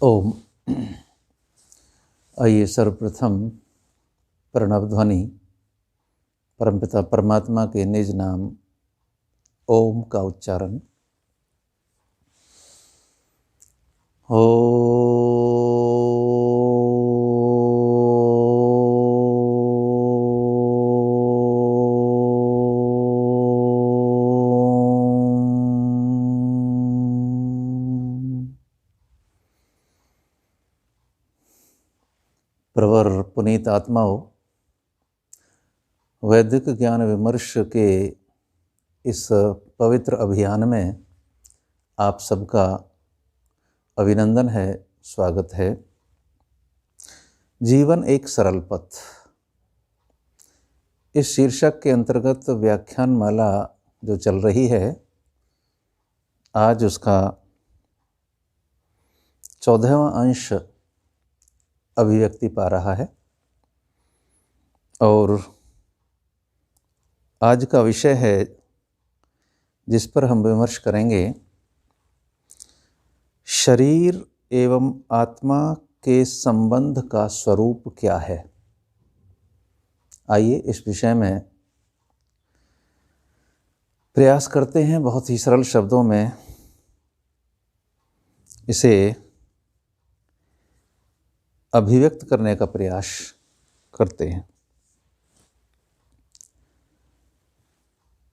ओम। आइए सर्वप्रथम प्रणव ध्वनि परमपिता परमात्मा के निज नाम ओम का उच्चारण। प्रवर पुनीत आत्माओं, वैदिक ज्ञान विमर्श के इस पवित्र अभियान में आप सबका अभिनंदन है, स्वागत है। जीवन एक सरल पथ, इस शीर्षक के अंतर्गत व्याख्यान माला जो चल रही है, आज उसका 14वां अंश अभिव्यक्ति पा रहा है और आज का विषय है जिस पर हम विमर्श करेंगे, शरीर एवं आत्मा के संबंध का स्वरूप क्या है। आइए इस विषय में प्रयास करते हैं, बहुत ही सरल शब्दों में इसे अभिव्यक्त करने का प्रयास करते हैं।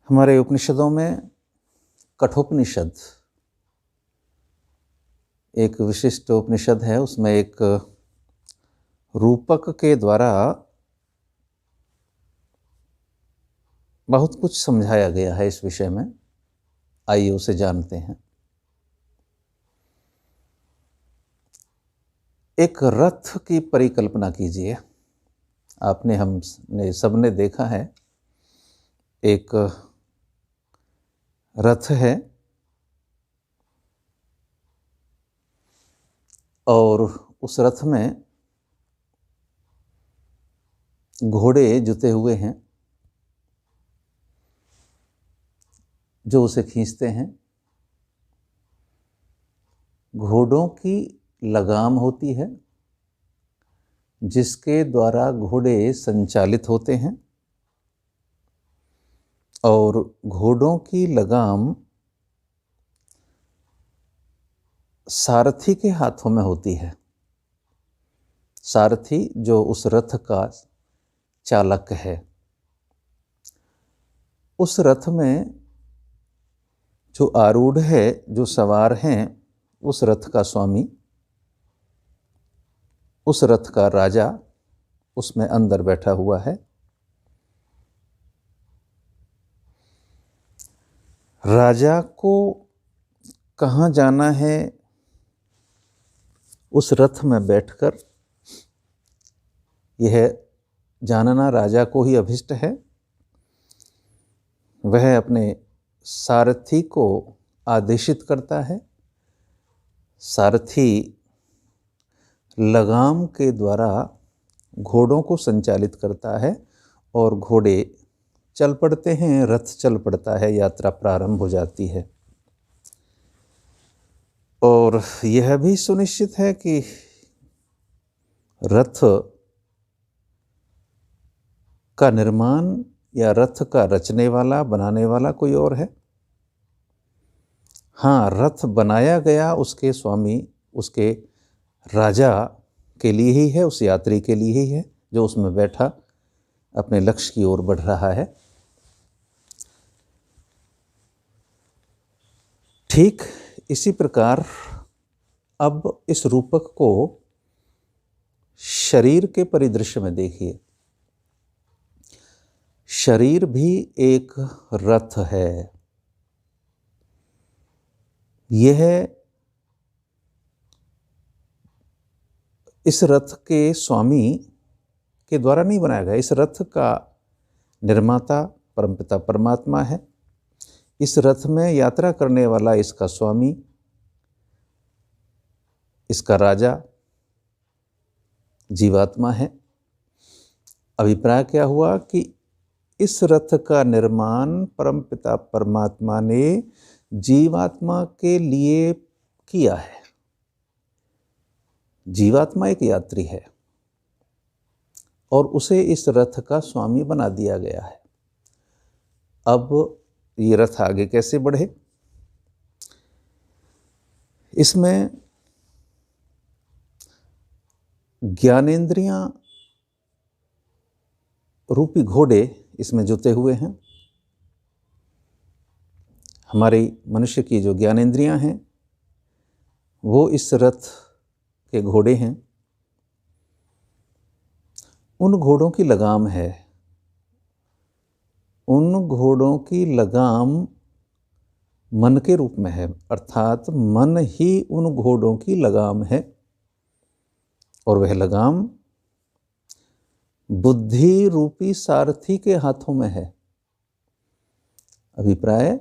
हमारे उपनिषदों में कठोपनिषद एक विशिष्ट उपनिषद है, उसमें एक रूपक के द्वारा बहुत कुछ समझाया गया है इस विषय में। आइए उसे जानते हैं। एक रथ की परिकल्पना कीजिए। आपने हमने सबने देखा है, एक रथ है और उस रथ में घोड़े जुते हुए हैं जो उसे खींचते हैं। घोड़ों की लगाम होती है जिसके द्वारा घोड़े संचालित होते हैं और घोड़ों की लगाम सारथी के हाथों में होती है। सारथी जो उस रथ का चालक है। उस रथ में जो आरूढ़ है, जो सवार हैं, उस रथ का स्वामी, उस रथ का राजा उसमें अंदर बैठा हुआ है। राजा को कहाँ जाना है, उस रथ में बैठकर यह जानना राजा को ही अभिष्ट है। वह अपने सारथी को आदेशित करता है। सारथी लगाम के द्वारा घोड़ों को संचालित करता है और घोड़े चल पड़ते हैं, रथ चल पड़ता है, यात्रा प्रारंभ हो जाती है। और यह भी सुनिश्चित है कि रथ का निर्माण या रथ का रचने वाला, बनाने वाला कोई और है। हाँ, रथ बनाया गया उसके स्वामी, उसके राजा के लिए ही है, उस यात्री के लिए ही है जो उसमें बैठा अपने लक्ष्य की ओर बढ़ रहा है। ठीक इसी प्रकार अब इस रूपक को शरीर के परिदृश्य में देखिए। शरीर भी एक रथ है। यह इस रथ के स्वामी के द्वारा नहीं बनाया गया। इस रथ का निर्माता परमपिता परमात्मा है। इस रथ में यात्रा करने वाला इसका स्वामी, इसका राजा जीवात्मा है। अभिप्राय क्या हुआ कि इस रथ का निर्माण परमपिता परमात्मा ने जीवात्मा के लिए किया है। जीवात्मा एक यात्री है और उसे इस रथ का स्वामी बना दिया गया है। अब ये रथ आगे कैसे बढ़े? इसमें ज्ञानेंद्रियां रूपी घोड़े इसमें जुते हुए हैं। हमारी मनुष्य की जो ज्ञानेंद्रियां हैं वो इस रथ के घोड़े हैं। उन घोड़ों की लगाम है, उन घोड़ों की लगाम मन के रूप में है, अर्थात मन ही उन घोड़ों की लगाम है और वह लगाम बुद्धि रूपी सारथी के हाथों में है। अभिप्राय,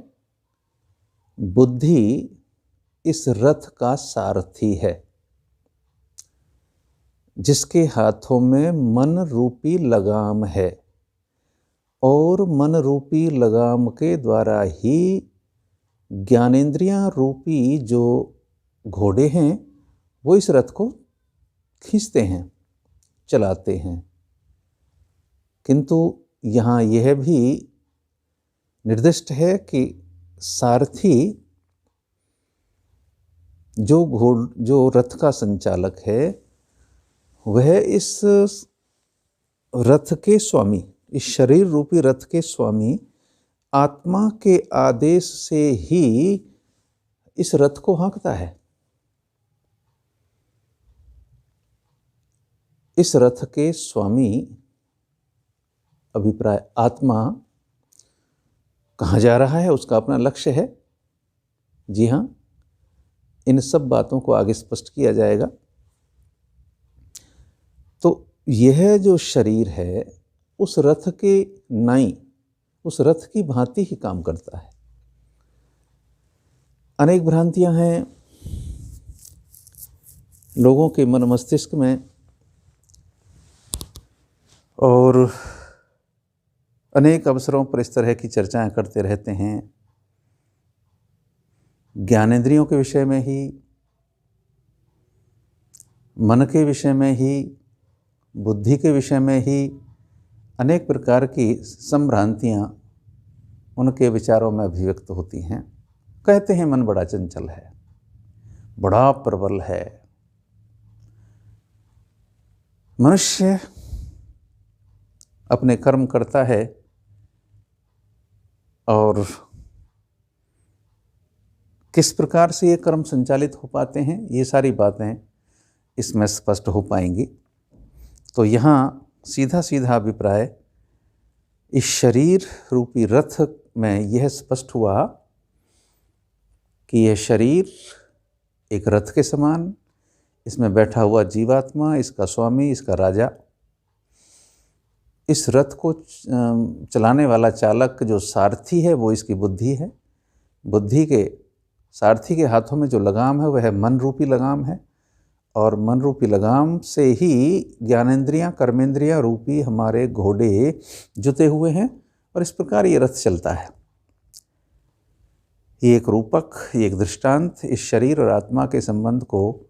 बुद्धि इस रथ का सारथी है जिसके हाथों में मन रूपी लगाम है और मन रूपी लगाम के द्वारा ही ज्ञानेंद्रियां रूपी जो घोड़े हैं वो इस रथ को खींचते हैं, चलाते हैं। किंतु यहाँ यह भी निर्दिष्ट है कि सारथी जो रथ का संचालक है वह इस रथ के स्वामी, इस शरीर रूपी रथ के स्वामी आत्मा के आदेश से ही इस रथ को हाँकता है। इस रथ के स्वामी, अभिप्राय, आत्मा कहाँ जा रहा है उसका अपना लक्ष्य है। जी हाँ, इन सब बातों को आगे स्पष्ट किया जाएगा। तो यह जो शरीर है उस रथ के नाई, उस रथ की भांति ही काम करता है। अनेक भ्रांतियां हैं लोगों के मन मस्तिष्क में और अनेक अवसरों पर इस तरह की चर्चाएं करते रहते हैं। ज्ञानेंद्रियों के विषय में ही, मन के विषय में ही, बुद्धि के विषय में ही अनेक प्रकार की संभ्रांतियां उनके विचारों में अभिव्यक्त होती हैं। कहते हैं मन बड़ा चंचल है, बड़ा प्रबल है। मनुष्य अपने कर्म करता है और किस प्रकार से ये कर्म संचालित हो पाते हैं, ये सारी बातें इसमें स्पष्ट हो पाएंगी। तो यहाँ सीधा सीधा अभिप्राय इस शरीर रूपी रथ में यह स्पष्ट हुआ कि यह शरीर एक रथ के समान, इसमें बैठा हुआ जीवात्मा, इसका स्वामी, इसका राजा, इस रथ को चलाने वाला चालक जो सारथी है वो इसकी बुद्धि है। बुद्धि के सारथी के हाथों में जो लगाम है वह मन रूपी लगाम है और मन रूपी लगाम से ही ज्ञानेंद्रियां, कर्मेंद्रियां रूपी हमारे घोड़े जुते हुए हैं और इस प्रकार ये रथ चलता है। ये एक रूपक, ये एक दृष्टांत इस शरीर और आत्मा के संबंध को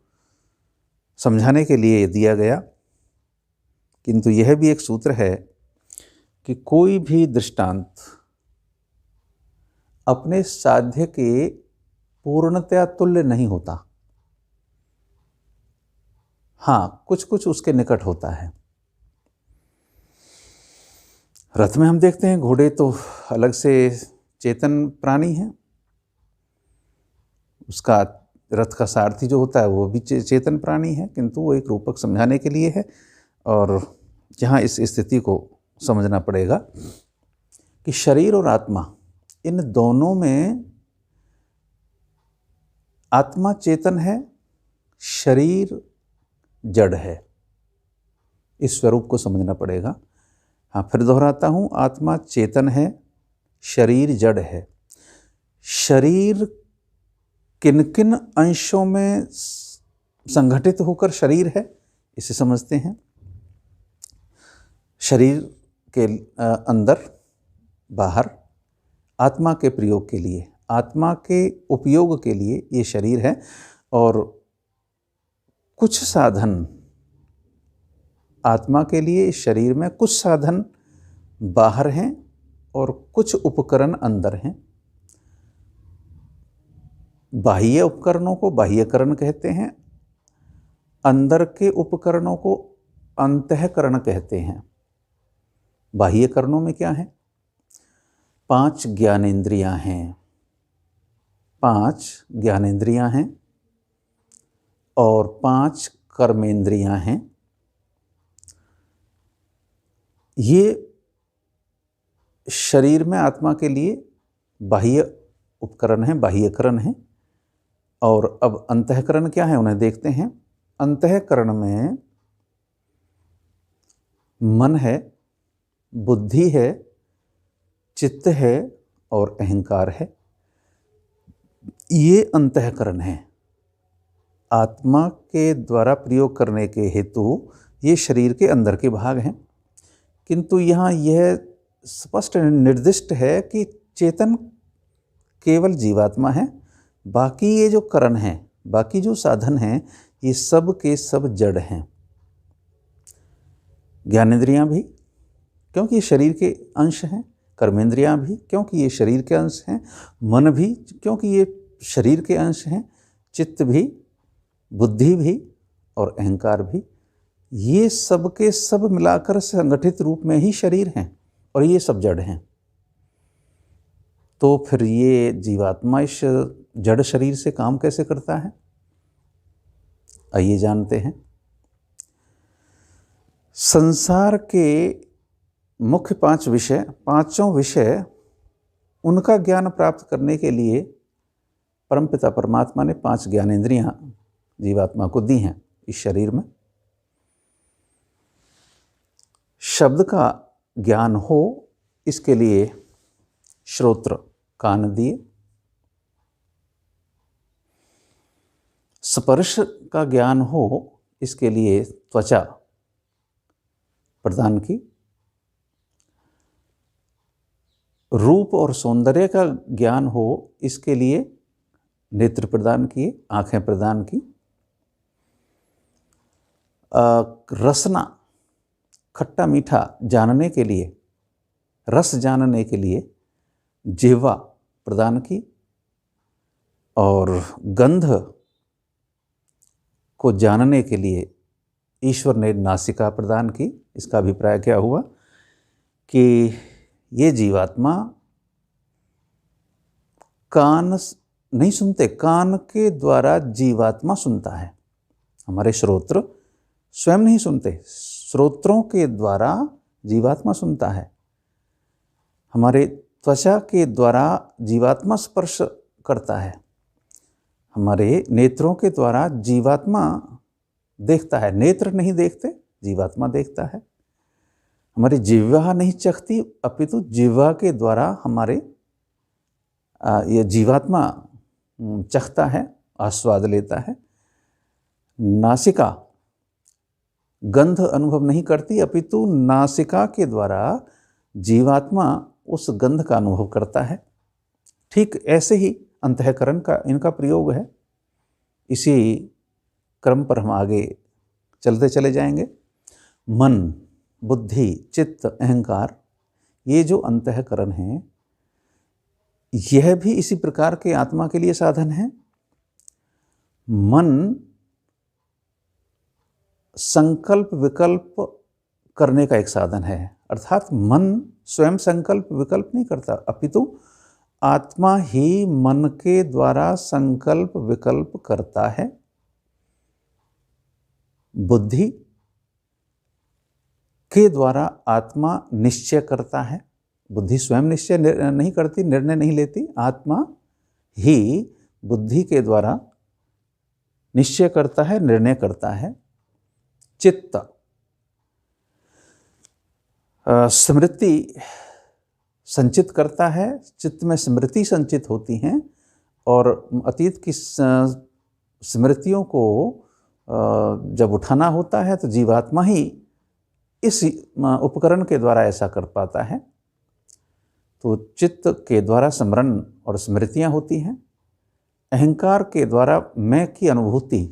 समझाने के लिए दिया गया। किंतु यह भी एक सूत्र है कि कोई भी दृष्टांत अपने साध्य के पूर्णतया तुल्य नहीं होता। हाँ, कुछ कुछ उसके निकट होता है। रथ में हम देखते हैं घोड़े तो अलग से चेतन प्राणी हैं, उसका रथ का सारथी जो होता है वो भी चेतन प्राणी है, किंतु वो एक रूपक समझाने के लिए है। और यहाँ इस स्थिति को समझना पड़ेगा कि शरीर और आत्मा, इन दोनों में आत्मा चेतन है, शरीर जड़ है। इस स्वरूप को समझना पड़ेगा। हाँ, फिर दोहराता हूँ, आत्मा चेतन है, शरीर जड़ है। शरीर किन किन अंशों में संगठित होकर शरीर है इसे समझते हैं। शरीर के अंदर, बाहर, आत्मा के प्रयोग के लिए, आत्मा के उपयोग के लिए ये शरीर है। और कुछ साधन आत्मा के लिए इस शरीर में कुछ साधन बाहर हैं और कुछ उपकरण अंदर हैं। बाह्य उपकरणों को बाह्यकरण कहते हैं, अंदर के उपकरणों को अंतःकरण कहते हैं। बाह्यकरणों में क्या है? 5 ज्ञानेंद्रियां हैं, 5 ज्ञानेंद्रियां हैं और 5 कर्मेंद्रियां हैं। ये शरीर में आत्मा के लिए बाह्य उपकरण हैं, बाह्यकरण हैं। और अब अंतःकरण क्या है उन्हें देखते हैं। अंतःकरण में मन है, बुद्धि है, चित्त है और अहंकार है। ये अंतःकरण है। आत्मा के द्वारा प्रयोग करने के हेतु ये शरीर के अंदर के भाग हैं, किंतु यहाँ यह स्पष्ट निर्दिष्ट है कि चेतन केवल जीवात्मा है। बाकी ये जो करण हैं, बाकी जो साधन हैं, ये सब के सब जड़ हैं। ज्ञानेंद्रियां भी क्योंकि ये शरीर के अंश हैं, कर्मेंद्रियां भी क्योंकि ये शरीर के अंश हैं, मन भी क्योंकि ये शरीर के अंश हैं, चित्त भी, बुद्धि भी और अहंकार भी, ये सब के सब मिलाकर संगठित रूप में ही शरीर हैं और ये सब जड़ हैं। तो फिर ये जीवात्मा इस जड़ शरीर से काम कैसे करता है, आइए जानते हैं। संसार के मुख्य 5 विषय, पांचों विषय, उनका ज्ञान प्राप्त करने के लिए परमपिता परमात्मा ने 5 ज्ञानेंद्रियां जीवात्मा को दी हैं इस शरीर में। शब्द का ज्ञान हो इसके लिए श्रोत्र कान दिए, स्पर्श का ज्ञान हो इसके लिए त्वचा प्रदान की, रूप और सौंदर्य का ज्ञान हो इसके लिए नेत्र प्रदान किए, आंखें प्रदान की, रसना खट्टा मीठा जानने के लिए, रस जानने के लिए जिह्वा प्रदान की, और गंध को जानने के लिए ईश्वर ने नासिका प्रदान की। इसका अभिप्राय क्या हुआ कि ये जीवात्मा कान नहीं सुनते, कान के द्वारा जीवात्मा सुनता है। हमारे श्रोत्र स्वयं नहीं सुनते, श्रोत्रों के द्वारा जीवात्मा सुनता है। हमारे त्वचा के द्वारा जीवात्मा स्पर्श करता है, हमारे नेत्रों के द्वारा जीवात्मा देखता है। नेत्र नहीं देखते, जीवात्मा देखता है। हमारी जिह्वा नहीं चखती, अपितु जिह्वा के द्वारा हमारे ये जीवात्मा चखता है, आस्वाद लेता है। नासिका गंध अनुभव नहीं करती, अपितु नासिका के द्वारा जीवात्मा उस गंध का अनुभव करता है। ठीक ऐसे ही अंतःकरण का इनका प्रयोग है। इसी क्रम पर हम आगे चलते चले जाएंगे। मन, बुद्धि, चित्त, अहंकार, ये जो अंतःकरण हैं, यह भी इसी प्रकार के आत्मा के लिए साधन है। मन संकल्प विकल्प करने का एक साधन है, अर्थात मन स्वयं संकल्प विकल्प नहीं करता, अपितु आत्मा ही मन के द्वारा संकल्प विकल्प करता है। बुद्धि के द्वारा आत्मा निश्चय करता है। बुद्धि स्वयं निश्चय नहीं करती, निर्णय नहीं लेती, आत्मा ही बुद्धि के द्वारा निश्चय करता है, निर्णय करता है। चित्त स्मृति संचित करता है, चित्त में स्मृति संचित होती हैं और अतीत की स्मृतियों को जब उठाना होता है तो जीवात्मा ही इस उपकरण के द्वारा ऐसा कर पाता है। तो चित्त के द्वारा स्मरण और स्मृतियाँ होती हैं। अहंकार के द्वारा मैं की अनुभूति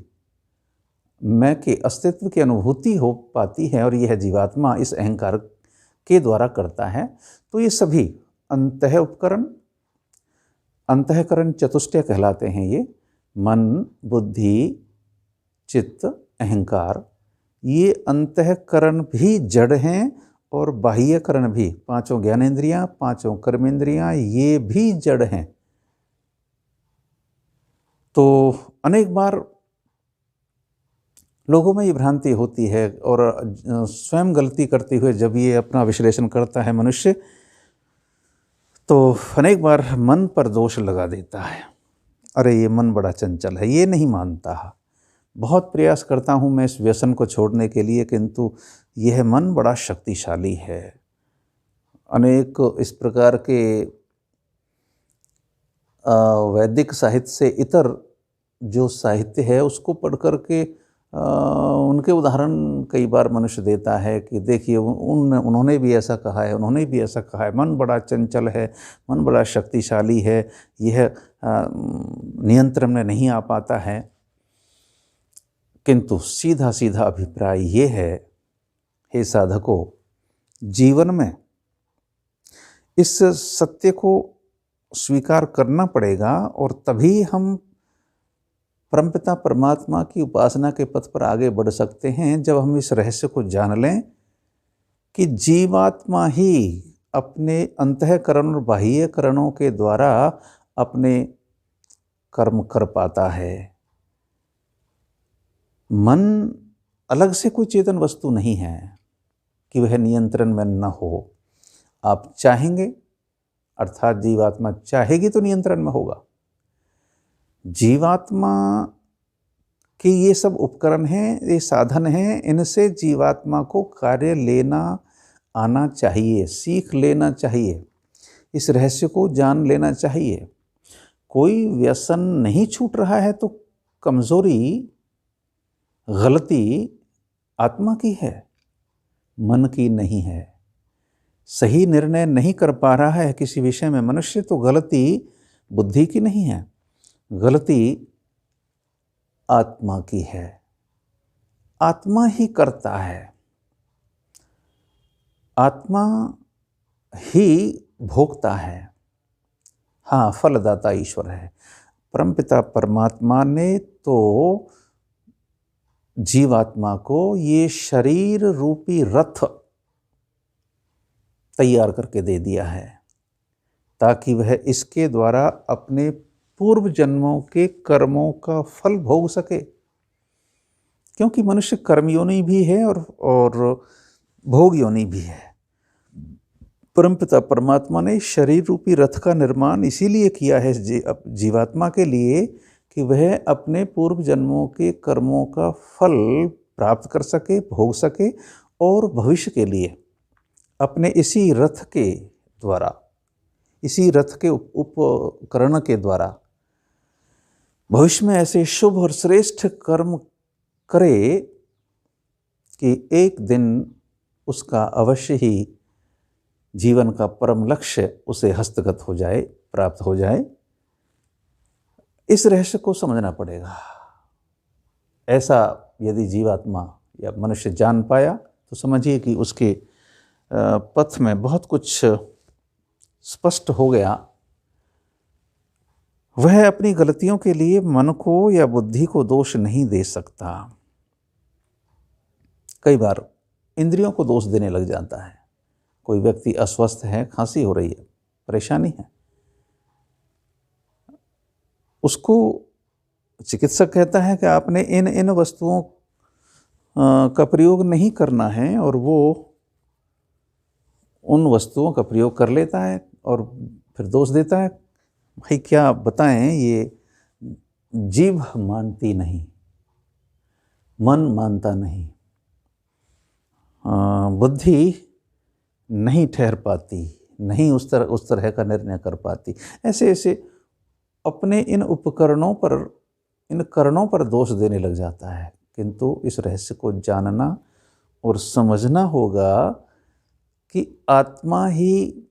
मैं के अस्तित्व की अनुभूति हो पाती है और यह जीवात्मा इस अहंकार के द्वारा करता है। तो ये सभी अंतः उपकरण, अंतःकरण चतुष्टय कहलाते हैं। ये मन, बुद्धि, चित्त, अहंकार, ये अंतःकरण भी जड़ हैं और बाह्यकरण भी, पांचों ज्ञानेंद्रियां, पांचों कर्मेंद्रियां, ये भी जड़ हैं। तो अनेक बार लोगों में ये भ्रांति होती है और स्वयं गलती करते हुए जब ये अपना विश्लेषण करता है मनुष्य, तो अनेक बार मन पर दोष लगा देता है। अरे ये मन बड़ा चंचल है, ये नहीं मानता, बहुत प्रयास करता हूँ मैं इस व्यसन को छोड़ने के लिए, किंतु यह मन बड़ा शक्तिशाली है। अनेक इस प्रकार के वैदिक साहित्य से इतर जो साहित्य है उसको पढ़ कर के उनके उदाहरण कई बार मनुष्य देता है कि देखिए उन्होंने भी ऐसा कहा है, उन्होंने भी ऐसा कहा है, मन बड़ा चंचल है, मन बड़ा शक्तिशाली है, यह नियंत्रण में नहीं आ पाता है। किंतु सीधा सीधा अभिप्राय ये है, हे साधकों, जीवन में इस सत्य को स्वीकार करना पड़ेगा और तभी हम परमपिता परमात्मा की उपासना के पथ पर आगे बढ़ सकते हैं। जब हम इस रहस्य को जान लें कि जीवात्मा ही अपने अंतःकरण और बाह्यकरणों के द्वारा अपने कर्म कर पाता है। मन अलग से कोई चेतन वस्तु नहीं है कि वह नियंत्रण में न हो। आप चाहेंगे, अर्थात जीवात्मा चाहेगी तो नियंत्रण में होगा। जीवात्मा के ये सब उपकरण हैं, ये साधन हैं, इनसे जीवात्मा को कार्य लेना आना चाहिए, सीख लेना चाहिए, इस रहस्य को जान लेना चाहिए। कोई व्यसन नहीं छूट रहा है तो कमजोरी, गलती आत्मा की है, मन की नहीं है। सही निर्णय नहीं कर पा रहा है किसी विषय में मनुष्य, तो गलती बुद्धि की नहीं है, गलती आत्मा की है। आत्मा ही करता है, आत्मा ही भोगता है। हाँ, फलदाता ईश्वर है। परमपिता परमात्मा ने तो जीवात्मा को ये शरीर रूपी रथ तैयार करके दे दिया है ताकि वह इसके द्वारा अपने पूर्व जन्मों के कर्मों का फल भोग सके। क्योंकि मनुष्य कर्मयोनि भी है और भोग योनि भी है। परमपिता परमात्मा ने शरीर रूपी रथ का निर्माण इसीलिए किया है जीवात्मा के लिए कि वह अपने पूर्व जन्मों के कर्मों का फल प्राप्त कर सके, भोग सके और भविष्य के लिए अपने इसी रथ के द्वारा, इसी रथ के उपकरण के द्वारा भविष्य में ऐसे शुभ और श्रेष्ठ कर्म करे कि एक दिन उसका अवश्य ही जीवन का परम लक्ष्य उसे हस्तगत हो जाए, प्राप्त हो जाए। इस रहस्य को समझना पड़ेगा। ऐसा यदि जीवात्मा या मनुष्य जान पाया तो समझिए कि उसके पथ में बहुत कुछ स्पष्ट हो गया। वह अपनी गलतियों के लिए मन को या बुद्धि को दोष नहीं दे सकता। कई बार इंद्रियों को दोष देने लग जाता है। कोई व्यक्ति अस्वस्थ है, खांसी हो रही है, परेशानी है, उसको चिकित्सक कहता है कि आपने इन वस्तुओं का प्रयोग नहीं करना है और वो उन वस्तुओं का प्रयोग कर लेता है और फिर दोष देता है। भाई क्या बताएं, ये जीभ मानती नहीं, मन मानता नहीं, बुद्धि नहीं ठहर पाती, नहीं उस तरह का निर्णय कर पाती। ऐसे अपने इन उपकरणों पर, इन करणों पर दोष देने लग जाता है। किंतु इस रहस्य को जानना और समझना होगा कि आत्मा ही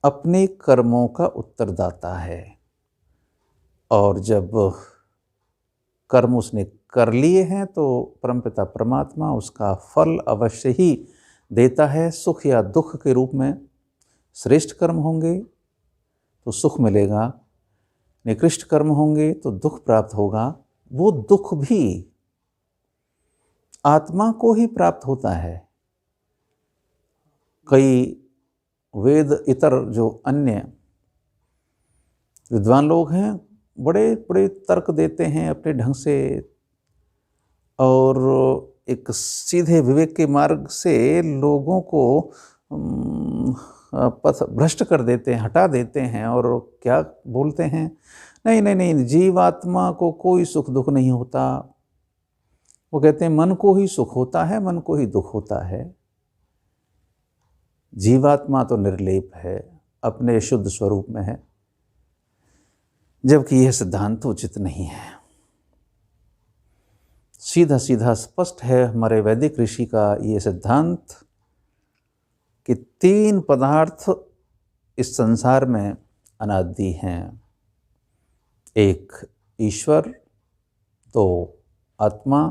अपने कर्मों का उत्तरदाता है। और जब कर्म उसने कर लिए हैं तो परमपिता परमात्मा उसका फल अवश्य ही देता है, सुख या दुख के रूप में। श्रेष्ठ कर्म होंगे तो सुख मिलेगा, निकृष्ट कर्म होंगे तो दुख प्राप्त होगा। वो दुख भी आत्मा को ही प्राप्त होता है। कई वेद इतर जो अन्य विद्वान लोग हैं बड़े बड़े तर्क देते हैं अपने ढंग से, और एक सीधे विवेक के मार्ग से लोगों को पथ भ्रष्ट कर देते हैं, हटा देते हैं। और क्या बोलते हैं, नहीं नहीं नहीं, जीवात्मा को कोई सुख दुख नहीं होता। वो कहते हैं मन को ही सुख होता है, मन को ही दुख होता है। जीवात्मा तो निर्लेप है, अपने शुद्ध स्वरूप में है, जबकि यह सिद्धांत उचित नहीं है। सीधा सीधा स्पष्ट है हमारे वैदिक ऋषि का ये सिद्धांत कि 3 पदार्थ इस संसार में अनादि हैं। 1 ईश्वर, 2 आत्मा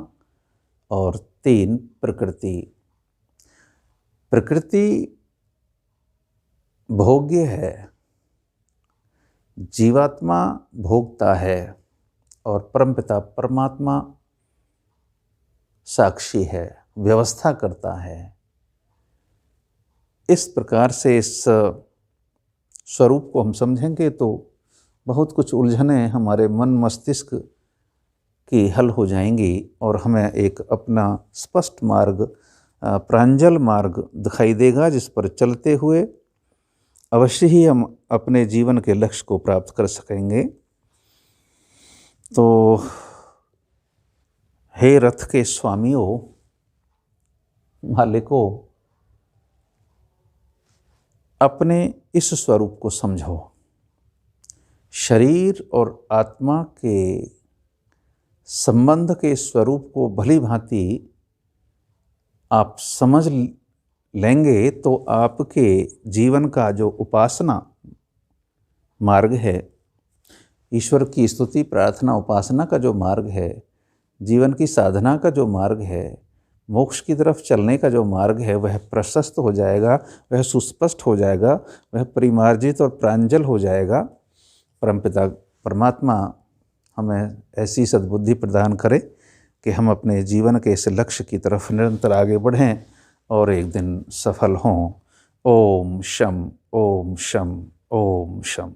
और 3 प्रकृति। प्रकृति भोग्य है, जीवात्मा भोगता है और परमपिता परमात्मा साक्षी है, व्यवस्था करता है। इस प्रकार से इस स्वरूप को हम समझेंगे तो बहुत कुछ उलझनें हमारे मन मस्तिष्क की हल हो जाएंगी और हमें एक अपना स्पष्ट मार्ग, प्रांजल मार्ग दिखाई देगा, जिस पर चलते हुए अवश्य ही हम अपने जीवन के लक्ष्य को प्राप्त कर सकेंगे। तो हे रथ के स्वामियों, मालिकों, अपने इस स्वरूप को समझो। शरीर और आत्मा के संबंध के स्वरूप को भली भांति आप समझ लेंगे तो आपके जीवन का जो उपासना मार्ग है, ईश्वर की स्तुति प्रार्थना उपासना का जो मार्ग है, जीवन की साधना का जो मार्ग है, मोक्ष की तरफ चलने का जो मार्ग है, वह प्रशस्त हो जाएगा, वह सुस्पष्ट हो जाएगा, वह परिमार्जित और प्रांजल हो जाएगा। परमपिता परमात्मा हमें ऐसी सद्बुद्धि प्रदान करे कि हम अपने जीवन के इस लक्ष्य की तरफ निरंतर आगे बढ़ें और एक दिन सफल हों। ओम शम ओम शम ओम शम।